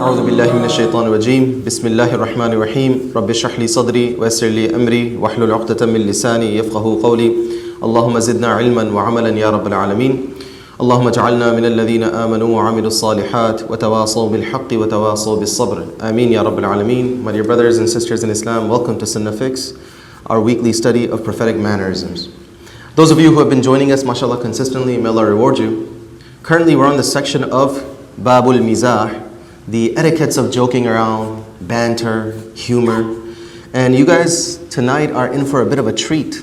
أعوذ بالله من الشيطان الرجيم بسم الله الرحمن الرحيم رب اشرح لي صدري ويسر لي أمري واحلل عقدة من لساني يفقهوا قولي اللهم زدنا علما وعملا يا رب العالمين اللهم اجعلنا من الذين آمنوا وعملوا الصالحات وتواصوا بالحق وتواصوا بالصبر آمين يا رب العالمين. My dear brothers and sisters in Islam, welcome to Sunnah Fix, our weekly study of prophetic mannerisms. Those of you who have been joining us, mashallah, consistently, may Allah reward you. Currently we're on the section of Babul Mizah, the etiquettes of joking around, banter, humor. And you guys tonight are in for a bit of a treat,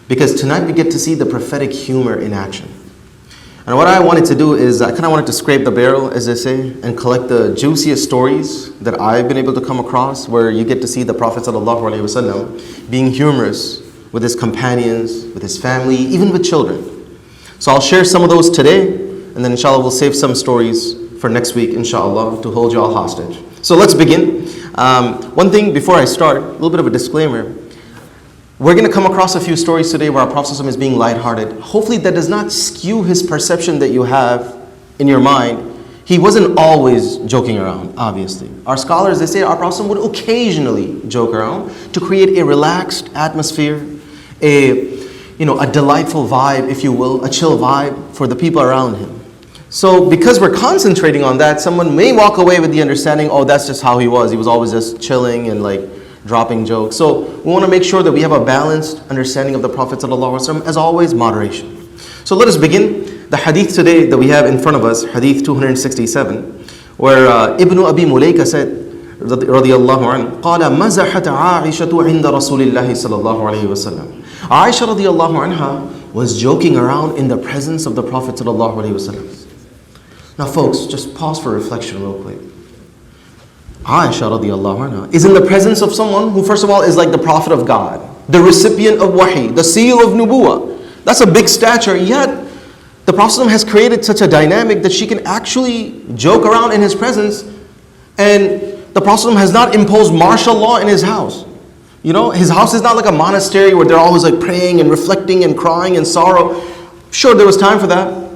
because tonight we get to see the prophetic humor in action. And what I wanted to do is I kind of wanted to scrape the barrel, as they say, and collect the juiciest stories that I've been able to come across, where you get to see the Prophet ﷺ being humorous with his companions, with his family, even with children. So I'll share some of those today, and then inshallah we'll save some stories for next week, inshallah, to hold you all hostage. So let's begin. One thing before I start, a little bit of a disclaimer. We're going to come across a few stories today where our Prophet ﷺ is being lighthearted. Hopefully that does not skew his perception that you have in your mind. He wasn't always joking around, obviously. Our scholars, they say our Prophet ﷺ would occasionally joke around to create a relaxed atmosphere, a delightful vibe, if you will, a chill vibe for the people around him. So because we're concentrating on that, someone may walk away with the understanding, oh, that's just how he was. He was always just chilling and like dropping jokes. So we want to make sure that we have a balanced understanding of the Prophet ﷺ, as always, moderation. So let us begin. The hadith today that we have in front of us, hadith 267, where Ibn Abi Mulayka said, radiyallahu anhu, قال مزحت عائشة عند رسول الله صلى الله عليه وسلم. Aisha radiyallahu anha was joking around in the presence of the Prophet sallallahu alaihi wasallam. Now folks, just pause for reflection real quick. Aisha radiyallahu anha is in the presence of someone who, first of all, is like the Prophet of God, the recipient of wahi, the seal of nubuwah. That's a big stature, yet the Prophet has created such a dynamic that she can actually joke around in his presence, and the Prophet has not imposed martial law in his house. You know, his house is not like a monastery where they're always like praying and reflecting and crying and sorrow. Sure, there was time for that,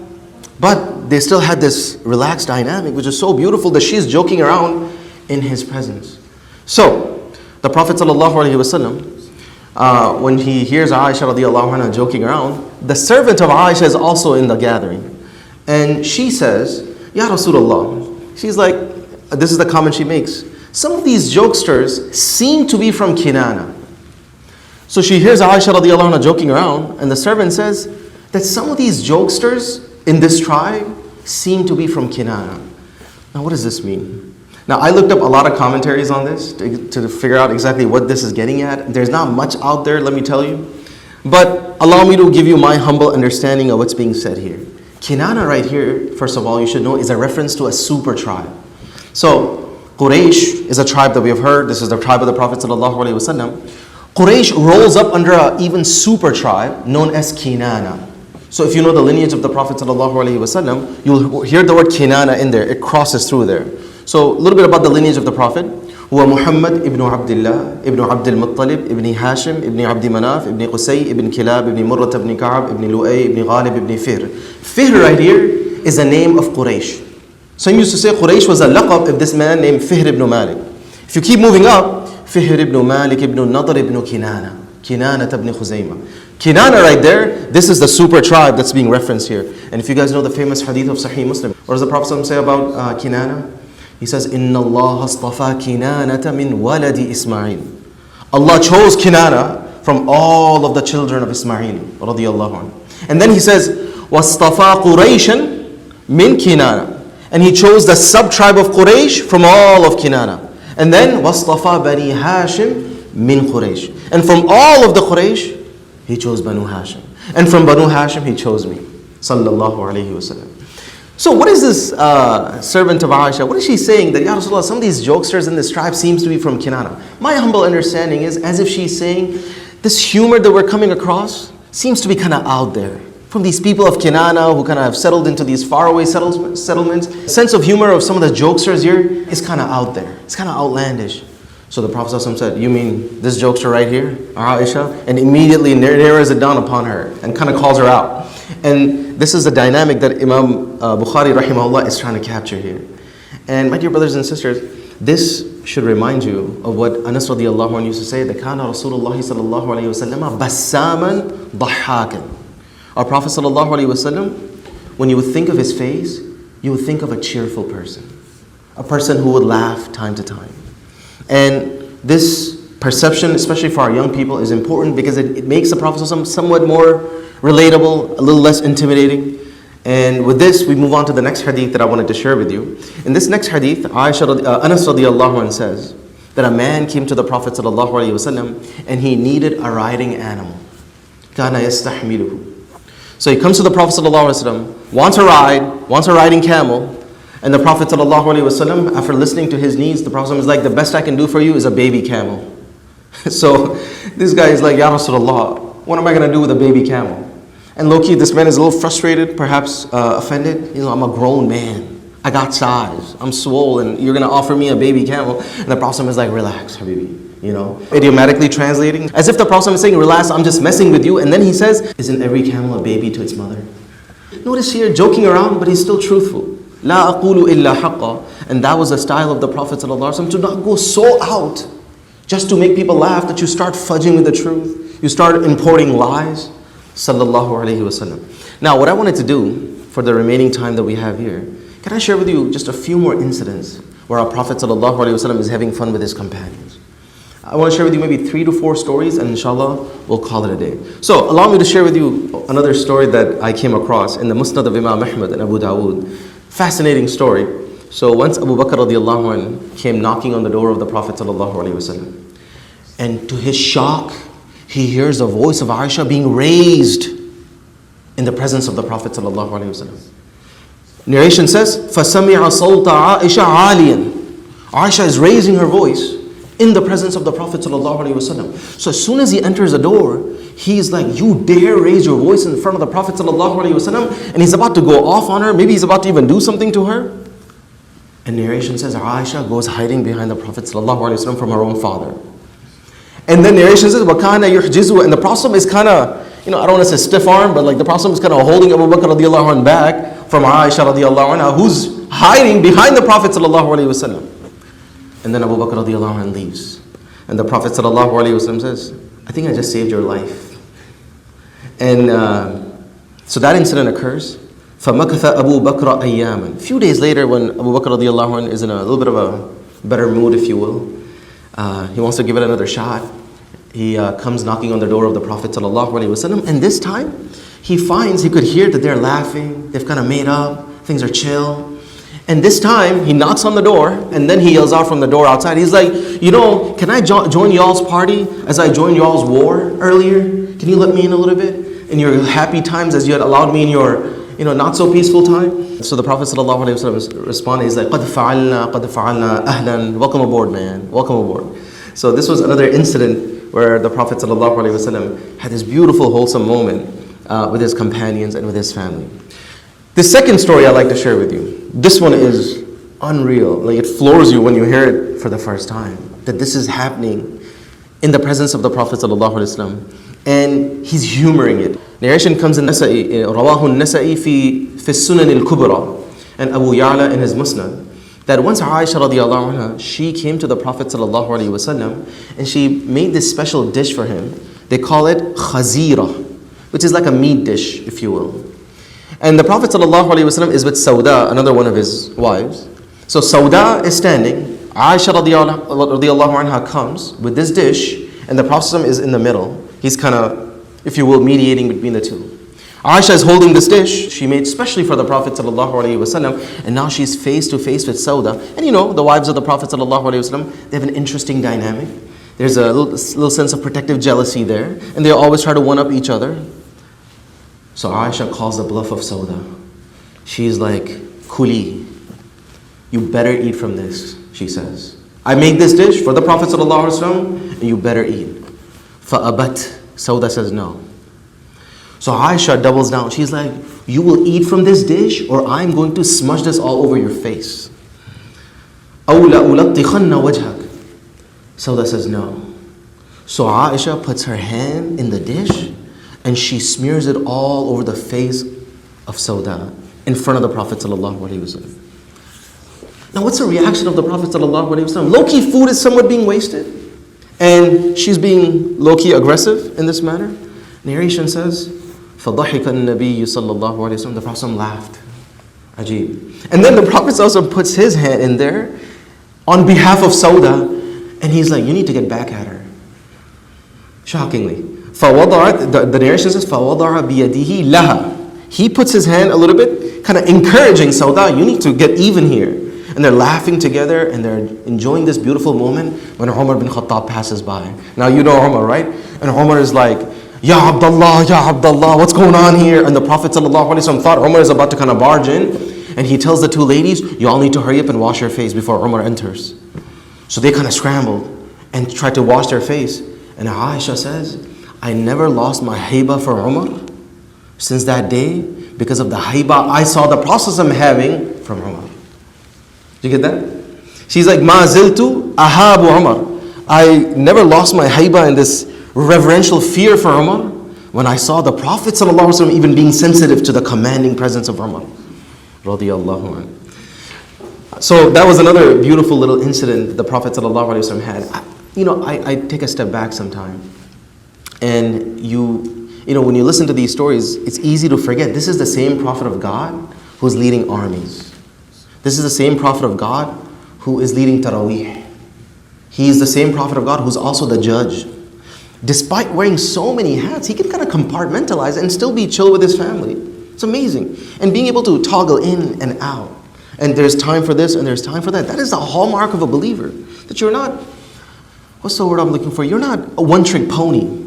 but they still had this relaxed dynamic, which is so beautiful that she's joking around in his presence. So, the Prophet ﷺ, when he hears Aisha radiallahu anha joking around, the servant of Aisha is also in the gathering. And she says, Ya Rasulullah, she's like, this is the comment she makes, some of these jokesters seem to be from Kinana. So she hears Aisha radiallahu anha joking around, and the servant says that some of these jokesters in this tribe seem to be from Kinana. Now what does this mean? Now I looked up a lot of commentaries on this to figure out exactly what this is getting at. There's not much out there, let me tell you. But allow me to give you my humble understanding of what's being said here. Kinana right here, first of all, you should know, is a reference to a super tribe. So Quraysh is a tribe that we have heard. This is the tribe of the Prophet ﷺ. Quraysh rolls up under an even super tribe known as Kinana. So if you know the lineage of the Prophet ﷺ, you'll hear the word Kinana in there. It crosses through there. So a little bit about the lineage of the Prophet. هو محمد ابن عبد الله ابن عبد المطلب ابن هاشم ابن عبد مناف ابن قسي ابن كلاب ابن مرة ابن كعب ابن لؤي ابن غالب ابن فهر. Fihr right here is a name of Quraysh. Some used to say Quraysh was a laqab of this man named Fihr ibn Malik. If you keep moving up, Fihr ibn Malik ibn Nadr ibn Kinana, Kinana ibn Khuzaymah. Kinana right there, this is the super tribe that's being referenced here. And if you guys know the famous hadith of Sahih Muslim, what does the Prophet say about Kinana? He says, إِنَّ اللَّهَ اصْطَفَى كِنَانَةَ مِنْ وَلَدِ إِسْمَعِيلِ. Allah chose Kinana from all of the children of Ismail, radiyallahu anhu. And then he says, وَاصْطَفَى قُرَيْشًا مِنْ Kinana. And he chose the sub-tribe of Quraysh from all of Kinana. And then, وَاصْطَفَى بَنِي هَاشِمْ مِنْ Quraysh. And from all of the Quraysh, he chose Banu Hashim. And from Banu Hashim, he chose me. Sallallahu alayhi wa sallam. So what is this servant of Aisha? What is she saying? That, Ya Rasulullah, some of these jokesters in this tribe seems to be from Kinana. My humble understanding is as if she's saying, this humor that we're coming across seems to be kind of out there. From these people of Kinana who kind of have settled into these faraway settlements. The sense of humor of some of the jokesters here is kind of out there. It's kind of outlandish. So the Prophet ﷺ said, you mean this jokester right here, Aisha? And immediately narrows it down upon her and kind of calls her out. And this is the dynamic that Imam Bukhari rahimahullah is trying to capture here. And my dear brothers and sisters, this should remind you of what Anas radiallahu anhu used to say, that kana Rasulullah sallallahu alayhi wa sallam bassaman dhahakan. Our Prophet sallallahu alayhi wa sallam, when you would think of his face, you would think of a cheerful person. A person who would laugh time to time. And this perception, especially for our young people, is important because it makes the Prophet somewhat more relatable, a little less intimidating. And with this, we move on to the next hadith that I wanted to share with you. In this next hadith, Anas radiallahu anhu says that a man came to the Prophet sallallahu alaihi wasallam and he needed a riding animal. Kana yastahmiluhu. So he comes to the Prophet sallallahu alaihi wasallam, wants a ride, wants a riding camel. And the Prophet sallallahu alaihi wasallam, after listening to his needs, the Prophet is like, the best I can do for you is a baby camel. So this guy is like, Ya Rasulullah, what am I going to do with a baby camel? And low-key, this man is a little frustrated, perhaps offended. You know, I'm a grown man. I got size. I'm swollen. You're going to offer me a baby camel. And the Prophet is like, relax, Habibi. You know, idiomatically translating. As if the Prophet is saying, relax, I'm just messing with you. And then he says, isn't every camel a baby to its mother? Notice here, joking around, but he's still truthful. La aqulu illa haqqa. And that was the style of the Prophet ﷺ, to not go so out just to make people laugh that you start fudging with the truth. You start importing lies. Sallallahu alayhi wasallam. Now, what I wanted to do for the remaining time that we have here, can I share with you just a few more incidents where our Prophet sallallahu alayhi wasallam is having fun with his companions. I want to share with you maybe 3 to 4 stories, and inshallah, we'll call it a day. So, allow me to share with you another story that I came across in the Musnad of Imam Ahmad and Abu Dawood. Fascinating story. So, once Abu Bakr radiallahu anhu came knocking on the door of the Prophet sallallahu alayhi wasallam, and to his shock, he hears the voice of Aisha being raised in the presence of the Prophet sallallahu alaihi wasallam. Narration says, فَسَمِعَ صَوْتَ عَائِشَ عَالِيًا. Aisha is raising her voice in the presence of the Prophet sallallahu alaihi wasallam. So as soon as he enters the door, he's like, you dare raise your voice in front of the Prophet sallallahu alaihi wasallam? And he's about to go off on her. Maybe he's about to even do something to her. And narration says, Aisha goes hiding behind the Prophet sallallahu alaihi wasallam from her own father. And then narration says, وَكَانَ يُحْجِزُ. And the Prophet is kind of, I don't want to say stiff arm, but like the Prophet is kind of holding Abu Bakr radiallahu anhu back from Aisha radiallahu anha, who's hiding behind the Prophet sallallahu alaihi wasallam. And then Abu Bakr radiallahu anhu leaves. And the Prophet sallallahu alaihi wasallam says, I think I just saved your life. And so that incident occurs. فَمَكَثَ أَبُو بَكْرَ أَيَّامًا. A few days later, when Abu Bakr radiallahu anhu is in a little bit of a better mood, if you will, he wants to give it another shot. He comes knocking on the door of the Prophet ﷺ, and this time he finds, he could hear that they're laughing, they've kind of made up, things are chill. And this time he knocks on the door, and then he yells out from the door outside. He's like, can I join y'all's party as I joined y'all's war earlier? Can you let me in a little bit? In your happy times as you had allowed me in your not so peaceful time? So the Prophet ﷺ responded, he's like, قَدْ فَعَلْنَا أَهْلًا. Welcome aboard, man. Welcome aboard. So this was another incident where the Prophet ﷺ had this beautiful, wholesome moment with his companions and with his family. The second story I'd like to share with you, this one is unreal. Like, it floors you when you hear it for the first time, that this is happening in the presence of the Prophet ﷺ, and he's humoring it. Narration comes in Nasa'i, Rawahu Nasa'i fi Sunan al-Kubra, and Abu Ya'la in his Musnad, that once Aisha radiallahu anha, she came to the Prophet sallallahu alaihi wasallam, and she made this special dish for him. They call it khazira, which is like a meat dish, if you will. And the Prophet sallallahu alaihi wasallam is with Sauda, another one of his wives. So Sauda is standing, Aisha radiallahu anha comes with this dish, and the Prophet is in the middle. He's kind of, if you will, mediating between the two. Aisha is holding this dish she made specially for the Prophet ﷺ, and now she's face to face with Sauda. And the wives of the Prophet ﷺ, they have an interesting dynamic. There's a little sense of protective jealousy there, and they always try to one-up each other. So Aisha calls the bluff of Sauda. She's like, Kuli, you better eat from this, she says. I made this dish for the Prophet ﷺ, and you better eat. Fa'abat, Sauda says no. So Aisha doubles down. She's like, you will eat from this dish, or I'm going to smudge this all over your face. أَوْ لَأُلَطِّخَنَّ وَجْهَكَ. Sauda says no. So Aisha puts her hand in the dish, and she smears it all over the face of Sauda in front of the Prophet ﷺ. Now what's the reaction of the Prophet ﷺ? Low-key food is somewhat being wasted. And she's being low-key aggressive in this manner. Narration says, فَضَحِكَ النَّبِيُّ صَلَّى اللَّهُ عَلَيْهِ وسلم. The Prophet laughed. Ajib. And then the Prophet also puts his hand in there on behalf of Sauda, and he's like, you need to get back at her. Shockingly. The narration says, فَوَضَعَ بِيَدِهِ لَهَا. He puts his hand a little bit, kind of encouraging Sauda, you need to get even here. And they're laughing together, and they're enjoying this beautiful moment when Umar bin Khattab passes by. Now you know Umar, right? And Umar is like, Ya Abdullah, Ya Abdullah, what's going on here? And the Prophet ﷺ thought Umar is about to kind of barge in, and he tells the two ladies, you all need to hurry up and wash your face before Umar enters. So they kind of scrambled and tried to wash their face. And Aisha says, I never lost my haiba for Umar since that day because of the haiba I saw the Prophet having from Umar. Did you get that? She's like, Ma ziltu ahabu Umar. I never lost my haiba in this reverential fear for Umar when I saw the Prophet ﷺ even being sensitive to the commanding presence of Umar. Radiyallahu anhu. So that was another beautiful little incident the Prophet ﷺ had. I take a step back sometime. And when you listen to these stories, it's easy to forget this is the same Prophet of God who's leading armies. This is the same Prophet of God who is leading Taraweeh. He is the same Prophet of God who's also the judge. Despite wearing so many hats, he can kind of compartmentalize and still be chill with his family. It's amazing. And being able to toggle in and out. And there's time for this and there's time for that. That is the hallmark of a believer. That you're not, what's the word I'm looking for? You're not a one-trick pony.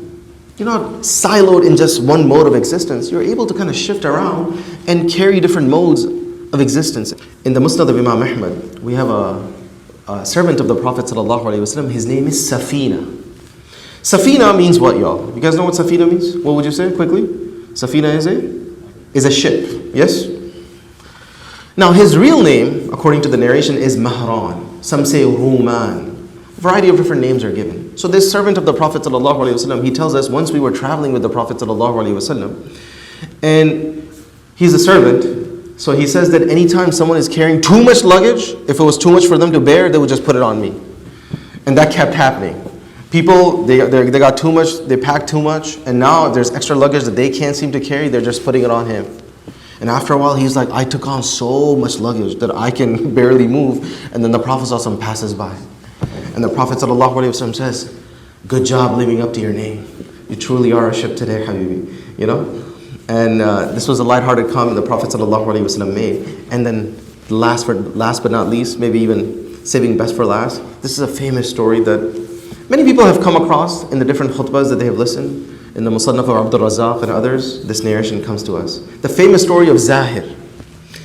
You're not siloed in just one mode of existence. You're able to kind of shift around and carry different modes of existence. In the Musnad of Imam Ahmad, we have a servant of the Prophet ﷺ. His name is Safina. Safina means what, y'all? You guys know what Safina means? What would you say quickly? Safina is a ship, yes? Now his real name, according to the narration, is Mahran. Some say Ruman. A variety of different names are given. So this servant of the Prophet ﷺ, he tells us once we were traveling with the Prophet ﷺ, and he's a servant, so he says that anytime someone is carrying too much luggage, if it was too much for them to bear, they would just put it on me. And that kept happening. People, they got too much, they packed too much, and now there's extra luggage that they can't seem to carry, they're just putting it on him. And after a while, he's like, I took on so much luggage that I can barely move. And then the Prophet ﷺ passes by. And the Prophet ﷺ says, good job living up to your name. You truly are a ship today, Habibi. You know? And this was a lighthearted comment the Prophet ﷺ made. And then last but not least, maybe even saving best for last, this is a famous story that many people have come across in the different khutbahs that they have listened. In the Musannaf of Abdul Razak and others, this narration comes to us. The famous story of Zahir.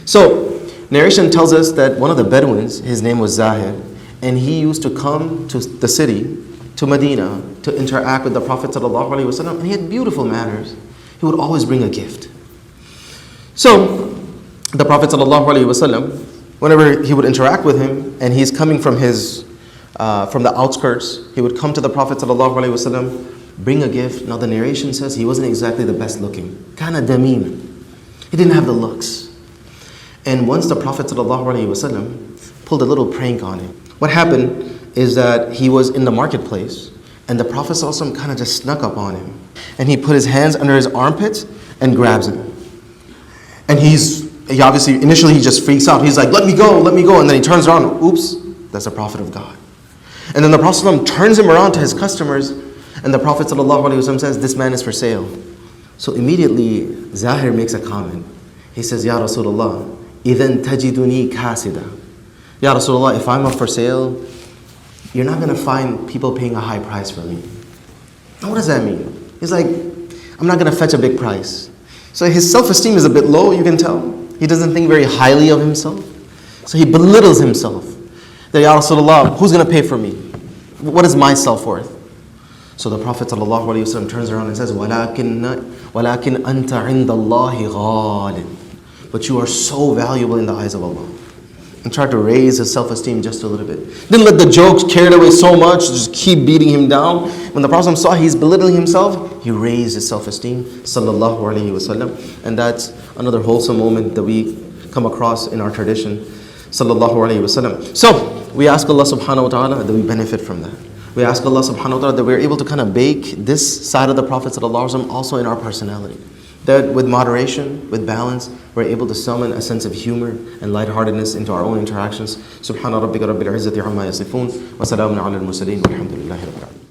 So, narration tells us that one of the Bedouins, his name was Zahir, and he used to come to the city, to Medina, to interact with the Prophet ﷺ, and he had beautiful manners. He would always bring a gift. So, the Prophet ﷺ, whenever he would interact with him, and he's coming from from the outskirts, he would come to the Prophet ﷺ, bring a gift. Now the narration says he wasn't exactly the best looking. Kana damim. He didn't have the looks. And once the Prophet ﷺ pulled a little prank on him. What happened is that he was in the marketplace, and the Prophet ﷺ kind of just snuck up on him. And he put his hands under his armpits and grabs him. And he obviously, initially he just freaks out. He's like, let me go. And then he turns around, oops, that's the Prophet of God. And then the Prophet ﷺ turns him around to his customers, and the Prophet ﷺ says, this man is for sale. So immediately, Zahir makes a comment. He says, Ya Rasulullah, إِذَنْ تَجِدُنِي كَاسِدًا. Ya Rasulullah, if I'm up for sale, you're not going to find people paying a high price for me. Now what does that mean? He's like, I'm not going to fetch a big price. So his self-esteem is a bit low, you can tell. He doesn't think very highly of himself. So he belittles himself. That, Ya Rasulullah, who's going to pay for me? What is my self-worth? So the Prophet ﷺ turns around and says, وَلَكِنْ أَنْتَ عِنْدَ اللَّهِ غَالٍ. But you are so valuable in the eyes of Allah. And tried to raise his self-esteem just a little bit. Didn't let the jokes carry it away so much, just keep beating him down. When the Prophet saw he's belittling himself, he raised his self-esteem, sallallahu alaihi wasallam. And that's another wholesome moment that we come across in our tradition. sallallahu alayhi wasallam. So we ask Allah subhanahu wa ta'ala that we benefit from that. We ask Allah subhanahu wa ta'ala that we're able to kind of bake this side of the Prophet sallallahu alayhi wa sallam also in our personality. That with moderation, with balance, we're able to summon a sense of humor and lightheartedness into our own interactions. Subhana rabbika rabbil izzati amma yasifun wa salamun ala al-mursaleen walhamdulillahi rabbil alamin.